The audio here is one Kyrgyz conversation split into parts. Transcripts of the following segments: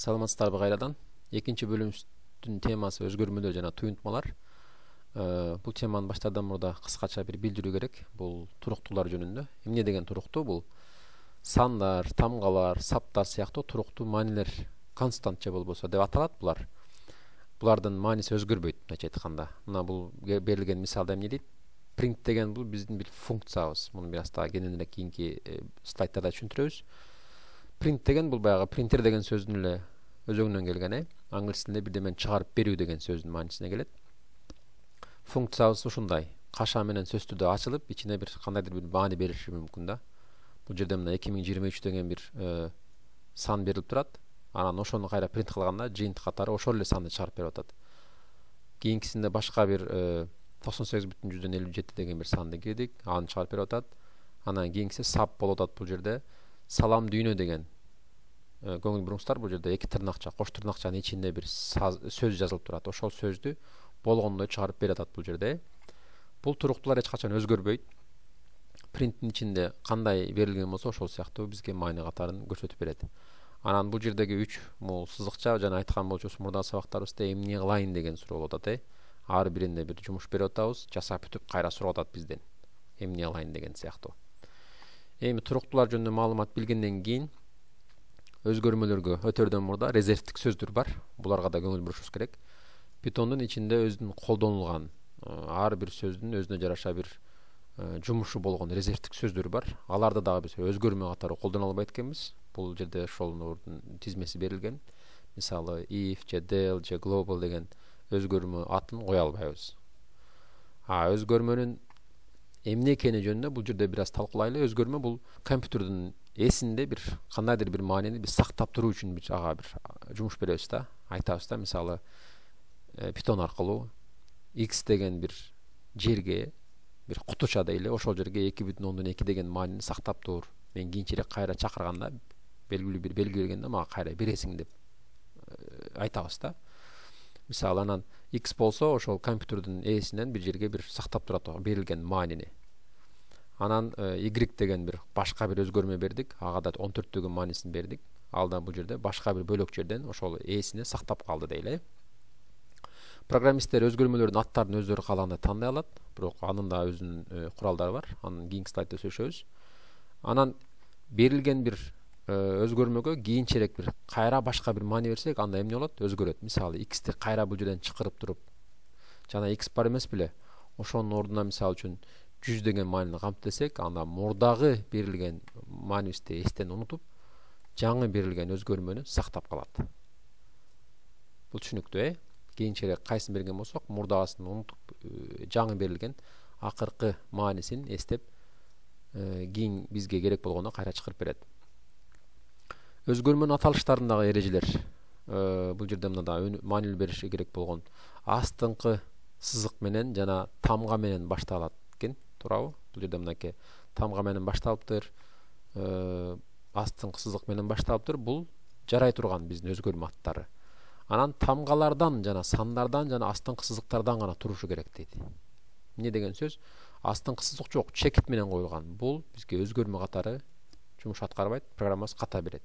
Саламатсыздарбы кайрадан. Экинчи бөлүмүбүздүн темасы өзгөрмөлөр жана туюнтмалар. Бул теманы баштардан мурда кыскача бир билдирүү керек. Бул туруктуулар жөнүндө. Эмне деген туруктуу? Бул сандар, тамгалар, саптар сыяктуу туруктуу маанилер констант же болбосо деп аталат булар. Булардын мааниси өзгөрбөйт, мындайча айтканда. Мына бул берилген мисалда эмне дейт? Print деген бул биздин бир функциябыз. Муну бир аста кененирээк кийинки слайдтарда түшүндүрөбүз. Print деген бул баягы принтер деген сөздүн эле өзөгүнөн келген, англис тилинде бирдемени чыгарып берүү деген сөздүн маанисине келет. Функциябыз ушундай. Каша менен сөз түрдө ачылып, ичине бир кандайдыр бир маани бериши мүмкүн да. Бул жерде мына 2023 деген бир сан берилип турат. Анан ошону кайра принт кылганда жыйынтык катары ошол эле санды чыгарып берип атат. Кийинкисинде башка бир 98,57 деген бир санды кирдик, аны чыгарып берип атат. Анан кийинкиси sub болуп атат бул жерде. Салам дүйнө деген көңүл буруңуздар, бул жерде эки тырнакча, кош тырнакчанын ичинде бир сөз жазылып турат. Ошол сөздү болгондой чыгарып берип атат бул жерде. Бул туруктуулар эч качан өзгөрбөйт. Принттин ичинде кандай берилген болсо ошол сыяктуу бизге маани катарын көрсөтүп берет. Анан бул жердеги 3 мул сызыкча жана айткан болчубуз мурдагы сабактарыбызда эмне кылайын деген суроо болот атат. Ар биринде бир жумуш берип атабыз, жасап бүтүп кайра сурап атат бизден. Эмне кылайын деген сыяктуу. Эми туруктуулар жөнүндө маалымат билгенден кийин өзгөрмөлөргө өтөрдөн мурда резервдик сөздөр бар. Буларга да көңүл бурушубуз керек. Python'дун ичинде өзүнүн колдонулган ар бир сөздүн өзүнө жараша бир жумушу болгон резервдик сөздөр бар. Аларды дагы биз өзгөрмө катары колдоно албайт экенбиз. Бул жерде ошолордун тизмеси берилген. Мисалы if же del же global деген өзгөрмө атын кое албайбыз. Өзгөрмөнүн эмне экени жөнүндө бул жерде бир аз талкуулайлы. Өзгөрмө бул компьютердин эсинде бир кандайдыр бир маанини биз сактап туруу үчүн ага бир жумуш беребиз да. Айтабыз да, мисалы Python аркылуу x деген бир жерге бир кутуча дейли, ошол жерге 2,2 деген маанини сактап тур. Мен кийинчерээк кайра чакырганда белгилүү бир белги бергенде мага кайра бересиң деп айтабыз да. Мисалы анан x болсо ошол компьютердин эсинен бир жерге бир сактап турат берилген маанини. Анан y деген бир башка бир өзгөрмө бердик. Ага да 14 маанисин бердик. Алда бул жерде башка бир бөлөк жерден ошол эсине сактап калды дейли. Программисттер өзгөрмөлөрдүн аттарын өздөрү каалагандай тандай алат, бирок анын да өзүнүн куралдары бар. Анын кийинки слайдда сөйлөшөбүз. Анан берилген бир өзгөрмөгө кийинчерээк бир кайра башка бир маани берсек, анда эмне болот? Өзгөрөт. Мисалы x'ти кайра бул жерден чакырып туруп, жана x бар эмес беле? Ошонун ордуна мисалы үчүн 100 деген маанини камт десек, анда мурдагы берилген маанибизди эстен унутуп, жаңы берилген өзгөрмөнү сактап калат. Бул түшүнүктүү, Кийинчерээк кайсын берген болсок, мурдагысын унутуп, жаңы берилген акыркы маанисин эстеп, кийин бизге керек болгондо кайра чыгарып берет. Өзгөрмөнүн аталыштарындагы эрежелер. Бул жерде мында маанилүү бериши керек болгон астыңкы сызык менен жана тамга менен башталат экен, туурабы? Бул жерде мынакей тамга менен башталыптыр, астыңкы сызык менен башталыптыр. Бул жарай турган биздин өзгөрмө аттары. Анан тамгалардан жана сандардан жана астыңкы сызыктардан гана турушу керек дейт. Эмне деген сөз? Астыңкы сызык жок, чекит менен коюлган. Бул бизге өзгөрмө катары жумуш аткарбайт, программасы ката берет.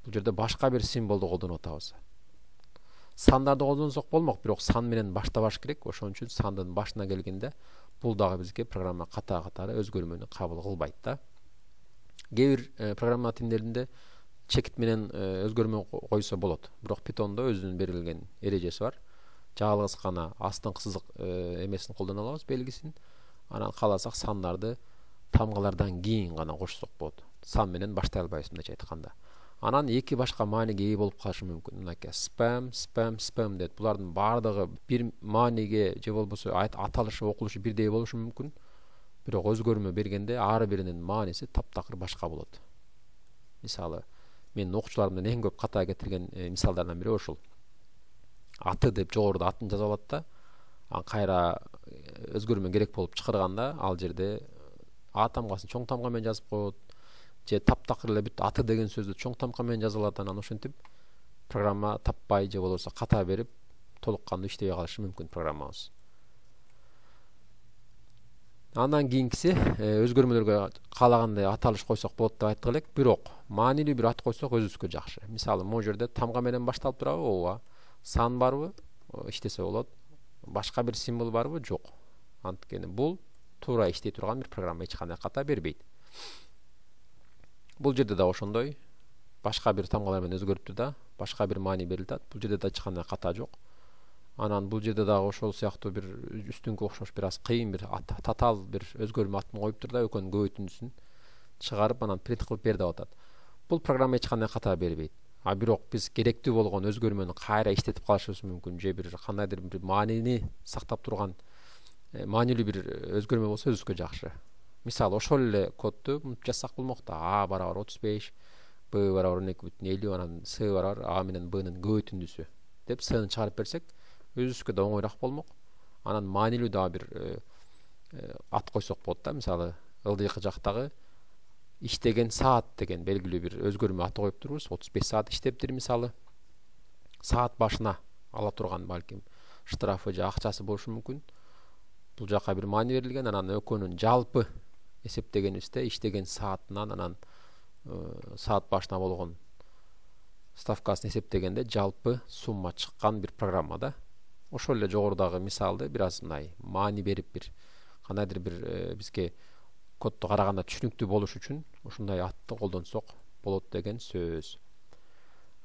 Бул жерде башка бир символду колдонуп атабыз. Сандарды колдонсок болмок, бирок сан менен баштабаш керек. Ошон үчүн сандын башына келгенде бул дагы бизге программа ката катары өзгөрмөнү кабыл кылбайт да. Кээ бир программа тилдеринде чекит менен өзгөрмө койсо болот. Бирок Python'да өзүнүн берилген эрежеси бар. Жалгыз гана астыңкы сызык эмесин колдоно алабыз, белгисин. Анан кааласак сандарды тамгалардан кийин гана кошсок болот. Сан менен баштай албайбыз, мындайча айтканда. Анан эки башка мааниге ээ болуп калышы мүмкүн. Мынакей spam дейт. Булардын бардыгы бир мааниге же болбосо аталышы, окулушу бирдей болушу мүмкүн. Бирок өзгөрмө бергенде ар биринин мааниси таптакыр башка болот. Мисалы, мен окуучуларымдан эң көп ката кетирген мисалдардан бири ошол. Аты деп жогоруда атын жазып алат да, кайра өзгөрмө керек болуп чакырганда ал жерде а тамгасын чоң тамга менен жазып коет, же таптакыр эле бүт аты деген сөздү чоң тамга менен жазылат, анан ошентип программа таппай же болбосо ката берип толук кандуу иштебей калышы мүмкүн программабыз. Андан кийинкиси өзгөрмөлөргө каалагандай аталыш койсок болот деп айттык элек. Бирок маанилүү бир ат койсок өзүбүзгө жакшы. Мисалы, могу жерде тамга менен башталып турабы? Ооба. Сан барбы? Иштесе болот. Башка бир символ барбы? Жок. Анткени бул туура иштей турган бир программа, эч кандай ката бербейт. Бул жерде да ошондой. Башка бир тамгалар менен өзгөрүптүр да, башка бир маани берилип атат. Бул жерде да эч кандай ката жок. Анан бул жерде дагы ошол сыяктуу бир үстүнгө окшош бир аз кыйын бир татаал бир өзгөрмө атын коюптур да, экөөнүн көбөйтүндүсүн чыгарып анан принт кылып бер деп атат. Бул программа эч кандай ката бербейт. А бирок биз керектүү болгон өзгөрмөнү кайра иштетип калышыбыз мүмкүн, же бир кандайдыр бир маанини сактап турган маанилүү бир өзгөрмө болсо өзүбүзгө жакшы. Мисалы, ошол эле кодду мынтип жазсак болмок да: А барабар 35, Б барабар 12,50, анан С барабар А менен Бнын көбөйтүндүсү деп Сны чыгарып берсек, өзүбүзгө да оңойраак болмок. Анан маанилүү дагы бир ат койсок болот да. Мисалы, ылдыйкы жактагы иштеген саат деген белгилүү бир өзгөрмө аты коюп турбуз. 35 саат иштептир мисалы. Саат башына ала турган балким штрафы же акчасы болушу мүмкүн. Бул жака бир маани берилген. Анан экөөнүн жалпы эсептегенибизде иштеген саатынан анан саат башына болгон ставкасын эсептегенде жалпы сумма чыккан бир программа да. Ошол эле жогорудагы мисалды бир аз мындай маани берип бир кандайдыр бир бизге кодду караганда түшүнүктүү болуш үчүн ушундай атты колдонсок болот деген сөз.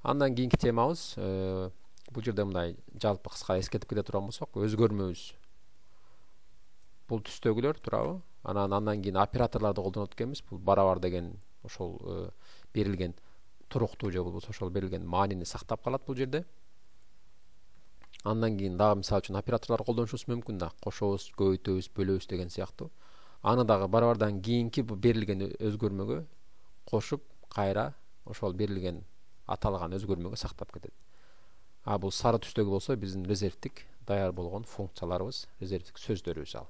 Андан кийинки темабыз бул жерде мындай жалпы кыска эскертип кете турган болсок, өзгөрмөбүз бул түстөгүлөр турабы? Андан кийин операторлорду колдонот экенбиз. Бул барабар деген ошол берилген туруктуу же болбосо ошол берилген маанини сактап калат бул жерде. Андан кийин дагы мисалы үчүн операторлор колдонушубуз мүмкүн да. Кошобуз, көбөйтөбүз, бөлөбүз деген сыяктуу. Аны дагы барабардан кийинки бу берилген өзгөрмөгө кошуп кайра ошол берилген аталган өзгөрмөгө сактап кетет. А бул сары түстөгү болсо биздин резервдик даяр болгон функцияларыбыз, резервдик сөздөрүбүз ал.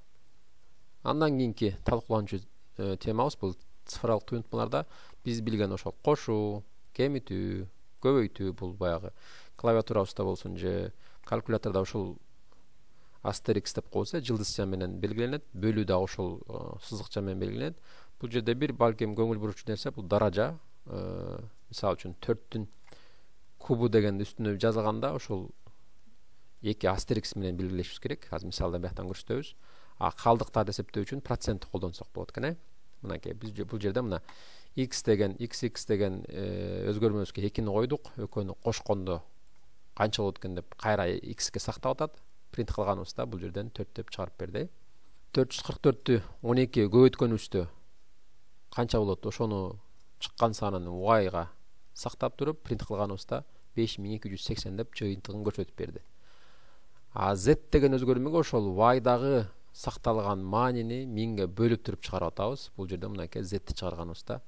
Андан кийинки талкууланчу темабыз бул цифрлык туюнтмаларда биз билген ошол кошуу, кемитүү, көбөйтүү, бул баягы клавиатурабызда болсун же калькуляторда ошол астерикс деп коебуз, жылдызча менен белгиленет, бөлүү да ошол сызыкча менен белгиленет. Бул жерде бир балким көңүл буручу нерсе бул даража. Мисалы үчүн 4-түн кубу дегенди үстүнө жазылганда ошол эки астерикс менен белгилешибиз керек. Азыр мисалда бияктан көрсөтөбүз. А калдыктарды эсептөө үчүн процентти колдонсок болот экен. Мынакей биз бул жерде мына x деген өзгөрмөбүзгө 2-ни койдук. Экөөнү кошкондо канча болот экен деп кайра x'ке сактап атат. Принт кылганыбызда бул жерден 4 деп чыгарып берди. 444-тү 12 көбөйткөнүбүздө канча болот? Ошону чыккан санын y-га сактап туруп принт кылганыбызда 5280 деп жыйынтыгын көрсөтүп берди. А z деген өзгөрмөгө ошол y-дагы сакталган маанини 1000ге бөлүп туруп чыгарып атабыз. Бул жерде мынакей z-ти чыгарганыбызда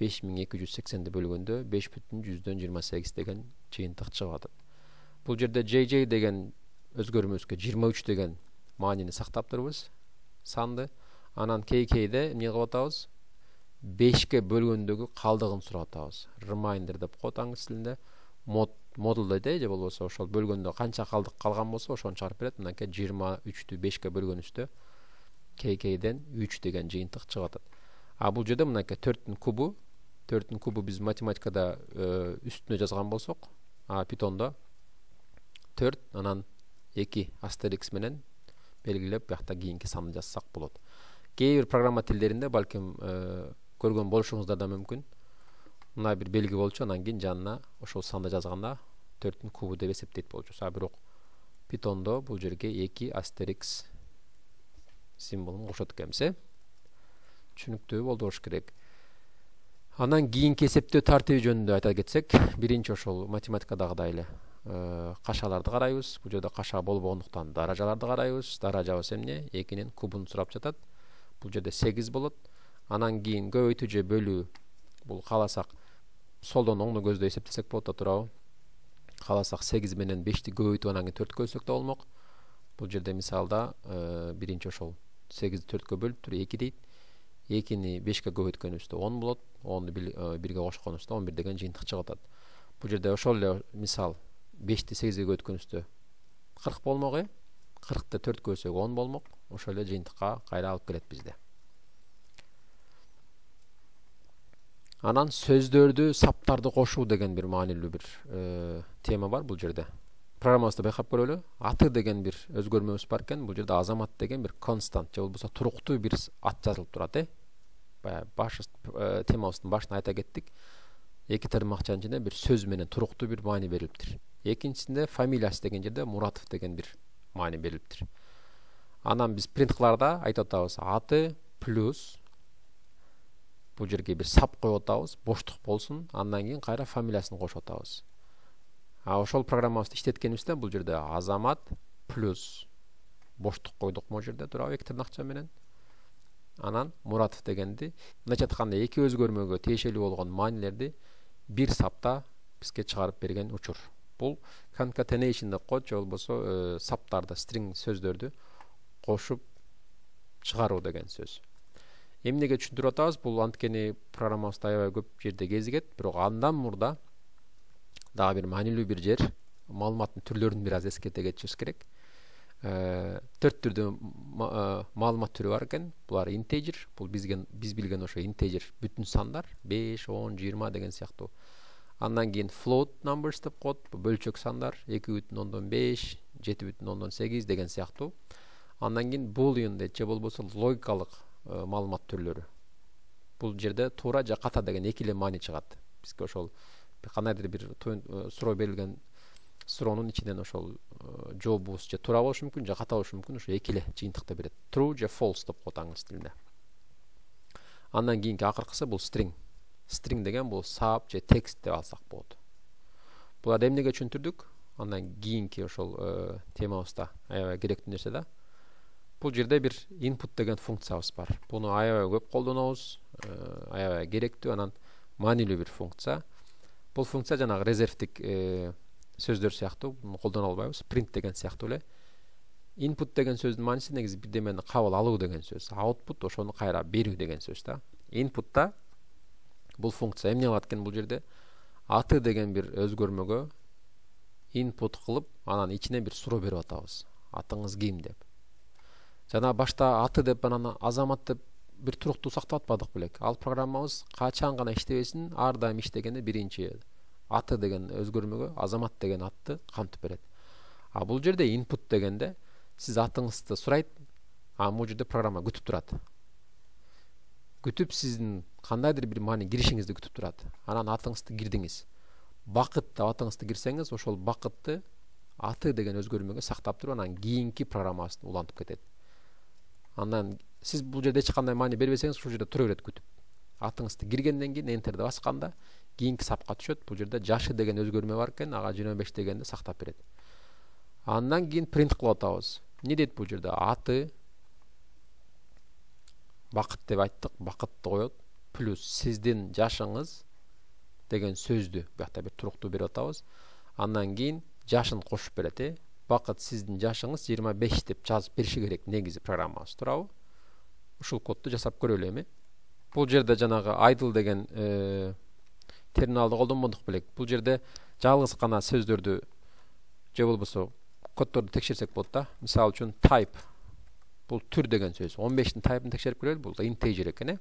5280ди бөлгөндө 5,128 деген жыйынтык чыгып атат. Бул жерде jj деген өзгөрмөбүзгө 23 деген маанини сактап турбуз, санды. Анан kk'де эмне кылып атабыз? 5ке бөлгөндөгү калдыгын сурап атабыз. Reminder деп коет аңгыз тилинде. Модулда же болбосо ошол бөлгөндө канча калдык калган болсо ошону чыгарып берет. Мынакей 23-тү 5ке бөлгөнүбүздө kk'ден 3 деген жыйынтык чыгып атат. А бул жерде мынакей 4-түн кубу. 4-түн кубу биз математикада үстүнө жазган болсок, а Python'да 4 анан 2 астерикс менен белгилеп биякта кийинки санды жазсак болот. Кээ бир программа тилдеринде балким көргөн болушуңуздар да мүмкүн. Мына бир белги болчу, анан кийин жанына ошол санды жазганда 4-түн кубу деп эсептейт болчу. А бирок Python'до бул жерге 2 астерикс символун кошот экенбиз. Түшүнүктүү болду болуш керек. Анан кийинки эсептөө тартиби жөнүндө айта кетсек, биринчи ошол математикадагыдай эле кашаларды карайбыз. Бул жерде каша болбогондуктан даражаларды карайбыз. Даражабыз эмне? 2-нин кубун сурап жатат. Бул жерде 8 болот. Анан кийин көбөйтүү же бөлүү. Бул кааласак солдон оңду көздө эсептесек болот да турабы. Кааласак 8 менен 5ти көбөйтүп анан кийин 4 көбөйтсөк да болмок. Бул жерде мисалда биринчи ошол 8-ди 4кө бөлүп туруп 2 дейт. 2-ни 5ке көбөйткөнүбүздө 10 болот. 10ду 1ге кошконубузда 11 деген жыйынтык чыгып атат. Бул жерде ошол эле мисал 5ти 8ге көбөйткөнүбүздө 40 болмок. 40ты 4 көбөйсөк 10 болмок. ошол эле жыйынтыкка кайра алып келет бизди. Анан сөздөрдү, саптарды кошуу деген бир маанилүү бир тема бар бул жерде. Программабызды байкап көрөлү. Аты деген бир өзгөрмөбүз бар экен. Бул жерде азамат деген бир констант же болбосо туруктуу бир ат жазылып турат, баш темабыздын башына айта кеттик. Эки тырнакчанын ичинде бир сөз менен туруктуу бир маани берилиптир. Экинчисинде фамилиясы деген жерде Муратов деген бир маани берилиптир. Анан биз принт кыларда айтып атабыз аты плюс бул жерге бир сап коюп атабыз, боштук болсун, андан кийин кайра фамилиясын кошуп атабыз. Ошол программабызды иштеткенибизде бул жерде азамат плюс боштук койдук могу жерде туурабы эки тырнакча менен. Анан Муратов дегенди мындайча айтканда эки өзгөрмөгө тиешелүү болгон маанилерди бир сапта бизге чыгарып берген учур. Бул concatenation деп коет, же болбосо саптарды, string сөздөрдү кошуп чыгаруу деген сөз. Эмнеге түшүндүрүп атабыз? Бул анткени программабызда аябай көп жерде кезигет, бирок андан мурда дагы бир маанилүү бир жер, маалыматтын түрлөрүн бир аз эскерте кетишибиз керек. 4 түрдө маалымат түрү бар экен. Булар integer, бул биз билген ошо integer бүтүн сандар, 5, 10, 20 деген сыяктуу. Андан кийин float numbers деп коет, бөлчөк сандар, 2,5, 7,8 деген сыяктуу. Андан кийин boolean же болбосо логикалык маалымат түрлөрү. Бул жерде туура же ката деген эки эле маани чыгат. Бизге ошол кандайдыр бир суроо берилген суроонун ичинен ошол жообубуз же туура болушу мүмкүн, же ката болушу мүмкүн, ошо эки эле жыйынтыкты берет. True же false деп коет аңыз тилинде. Андан кийинки акыркысы бул string. String деген бул сап же текст деп алсак болот. Буларды эмнеге түшүндүрдүк? Андан кийинки ошол темабызда аябай керектүү нерсе да. Бул жерде бир input деген функциябыз бар. Буну аябай көп колдонобуз, аябай керектүү, анан маанилүү бир функция. Бул функция жанагы резервдик сөздөр сыяктуу, буну колдоно албайбыз. Print деген сыяктуу эле. Input деген сөздүн мааниси негизи бирдемени кабыл алуу деген сөз. Output ошону кайра берүү деген сөз да. Inputта бул функция эмне кылат экен бул жерде? Аты деген бир өзгөрмөгө input кылып, анан ичине бир суроо берип атабыз. Атыңыз ким деп. Жана башта аты деп, анан азамат деп бир туруктуу сактап атпадык белек. Ал программабыз качан гана иштебесин, ар дайым иштегенде биринчи аты деген өзгөрмөгө азамат деген атты камтып берет. Бул жерде input дегенде сиз атыңызды сурайт, бул жерде программа күтүп турат. Күтүп сиздин кандайдыр бир маани киришиңизди күтүп турат. Анан атыңызды кирдиңиз. Бакыт деп атыңызды кирсеңиз, ошол бакытты аты деген өзгөрмөгө сактап туруп, анан кийинки программасын улантып кетет. Андан сиз бул жерде эч кандай маани бербесеңиз, ушул жерде тура берет күтүп. Атыңызды киргенден кийин enterди басканда кийинки сапка түшөт. Бул жерде жашы деген өзгөрмө бар экен, ага 25 дегенди сактап берет. Андан кийин print кылып атабыз. Не дейт бул жерде? Аты бакыт деп айттык, бакытты коет, плюс сиздин жашыңыз деген сөздү бuyakta бир туруктуу берип атабыз. Андан кийин жашын кошуп берет, Бакыт сиздин жашыңыз 25 деп жазып бериши керек негизи программабыз, туурабы? Ушул кодду жасап көрөлү эми. Бул жерде жанагы idle деген терминалды колдонбодук белек. Бул жерде жалгыз гана сөздөрдү же болбосо коддорду текшерсек болот да. Мисалы үчүн type бул түр деген сөз. 15тин type'ын текшерип көрөлү. Бул да integer экен,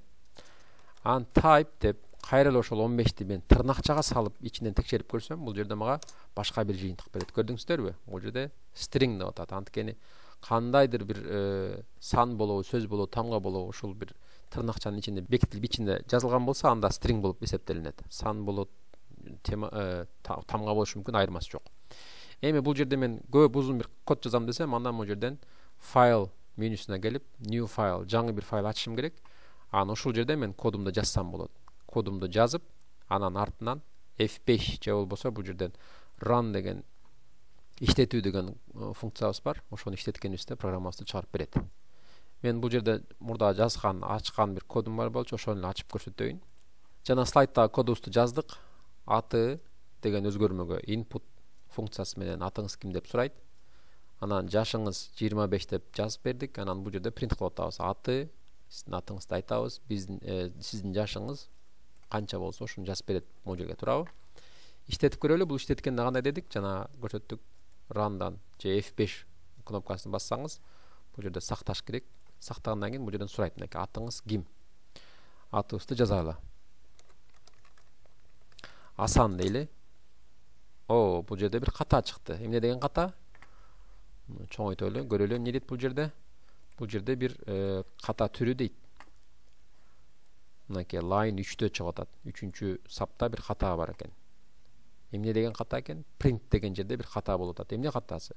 Ан type деп кайра эле ошол 15ти мен тырнакчага салып ичинен текшерип көрсөм, бул жерде мага башка бир жыйынтык берет. Көрдүңүздөрбү? Бул жерде string деп атат. Анткени кандайдыр бир сан болобу, сөз болобу, тамга болобу, ушул бир тырнакчанын ичинде бекитилип ичинде жазылган болсо, анда string болуп эсептелинет. Сан болот, тамга болушу мүмкүн, айырмасы жок. Эми бул жерде мен көп узун бир код жазам десем, андан бул жерден file менюсуна келип, new file, жаңы бир файл ачышым керек. Анан ушул жерде мен кодумду жазсам болот. Кодумду жазып, анан артынан F5 же болбосо бул жерден run деген иштетүү деген функциябыз бар. Ошону иштеткенибизде программабызды чыгарып берет. Мен бул жерде мурда жазган, ачкан бир кодум бар болчу, ошону ачып көрсөтөйүн. Жана слайдта кодубузду жаздык. Аты деген өзгөрмөгө input функциясы менен атыңыз ким деп сурайт. Анан жашыңыз 25 деп жазып бердик. Анан бул жерде print кылып атабыз. Аты, сиздин атыңызды айтабыз. Сиздин жашыңыз канча болсо ошону жазып берет бул жерге, туурабы? Иштетип көрөлү. Бул иштеткенде кандай дедик? Жана көрсөттүк. Run'дан же F5 кнопкасын бассаңыз, Бул жерде сакташ керек. Сактагандан кийин бул жерден сурайт мынакей атыңыз ким? Атыбызды жазалы. Асан дейли. О, бул жерде бир ката чыкты. Эмне деген ката? Чоңойтолу, көрөлү эмне дейт бул жерде? Бул жерде бир ката түрү дейт. Мынакей line 3-тө чыгып атат. 3-чү сапта бир ката бар экен. Эмне деген ката экен? Print деген жерде бир ката болуп атат. Эмне катасы?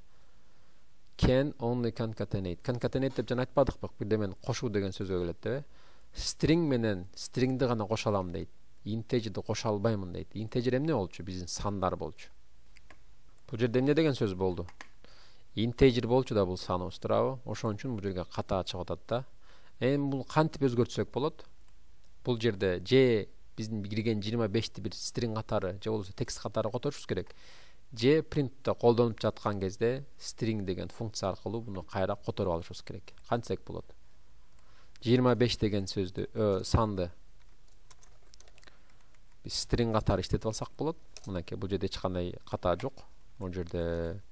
Can only concatenate. Concatenate деп жана айтпадыкпы? Бирде мен кошуу деген сөзгө келет деп. String менен stringди гана кошо алам дейт. Integerди кошо албаймын дейт. Integer эмне болчу? Биздин сандар болчу. Бул жерде эмне деген сөз болду? Integer болчу да бул саныбыз турабы? Ошон үчүн бул жерге ката чыгып атат да. Эми бул кантип өзгөртсөк болот? Бул жерде же биздин кирген 25ти бир string катары же болбосо текст катары которушубуз керек. Же print'te колдонуп жаткан кезде string деген функция аркылуу буну кайра которуп алышыбыз керек. Кантсек болот? 25 деген сөздү, санды биз string катары иштетип алсак болот. Мынакей бул жерде эч кандай ката жок. Бул жерде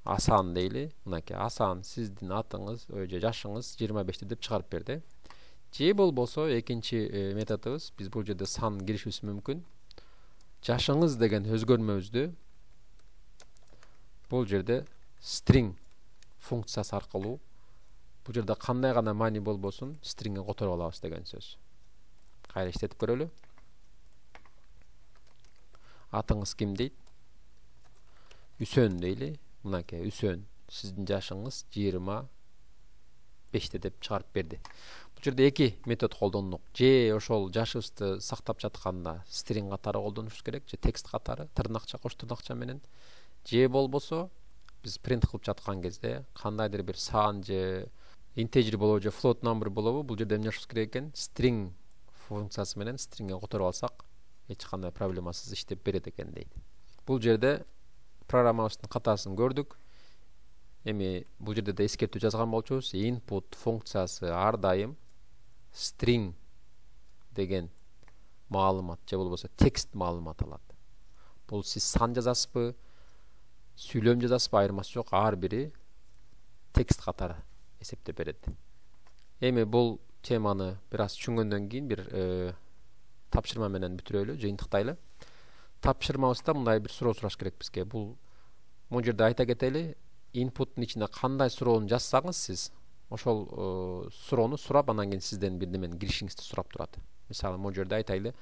Асан дейли. Мынакей Асан сиздин атыңыз, же жашыңыз 25 деп чыгарып берди. Же болбосо экинчи методубуз, биз бул жерде сан киришибиз мүмкүн. Жашыңыз деген өзгөрмөбүздү бул жерде string функциясы аркылуу бул жерде кандай гана маани болбосун stringге которуп алабыз деген сөз. Кайра иштетип көрөлү. Атыңыз ким дейт? Үсөн дейли. Мынакей Үсөн сиздин жашыңыз 25 деп чыгарып берди. Бул жерде эки метод колдондук. Же ошол жашыбызды сактап жатканда string катары колдонушубуз керек, же текст катары, тырнакча, кош тырнакча менен. Же болбосо биз print кылып жаткан кезде кандайдыр бир сан же integer болобу же float number болобу, бул жерде эмне кылышыбыз керек экен? String функциясы менен stringге которуп алсак, эч кандай проблемасыз иштеп берет экен дейт. Бул жерде программабыздын катасын көрдүк. Эми бул жерде да эскертүү жазган болчубуз. Input функциясы ар дайым string деген маалымат же болбосо текст маалымат алат. Бул сиз сан жазасызбы, сүйлөм жазасызбы, айырмасы жок, ар бири текст катары эсептеп берет. Эми бул теманы бир аз түшүнгөндөн кийин бир тапшырма менен бүтүрөлү, жыйынтыктайлы. Тапшырмабызда мындай бир суроо сураш керек бизге. Бул жерде айта кетели, инпуттун ичине кандай суроону жазсаңыз сиз, ошол суроону сурап, анан кийин сизден бир немен киришиңизди сурап турат. Мисалы, бул жерде айтайлы,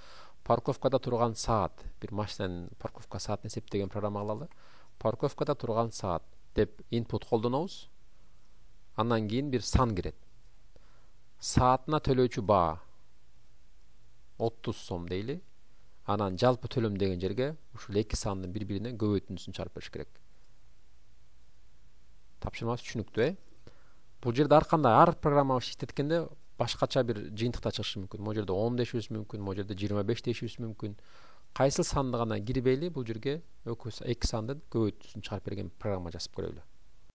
парковкада турган саат, бир машинанын парковка саатын эсептеген программа алалы. Парковкада турган саат деп input колдонобуз. Андан кийин бир сан кирет. Саатына төлөөчү баа 30 сом дейли. Анан жалпы төлөм деген жерге ушул эки сандын бири-бирине көбөйтүүнүсүн чыгарып бериш керек. Тапшырмабыз түшүнүктүү, Бул жерде ар кандай ар программабыз иштеткенде башкача бир жыйынтыкта чыгышы мүмкүн. Бул жерде 10 дешибиз мүмкүн, бул жерде 25 дешибиз мүмкүн. Кайсыл санды гана кирбейли бул жерге эки санды көбөйтүүсүн чыгарып берген программа жазып көрөлү.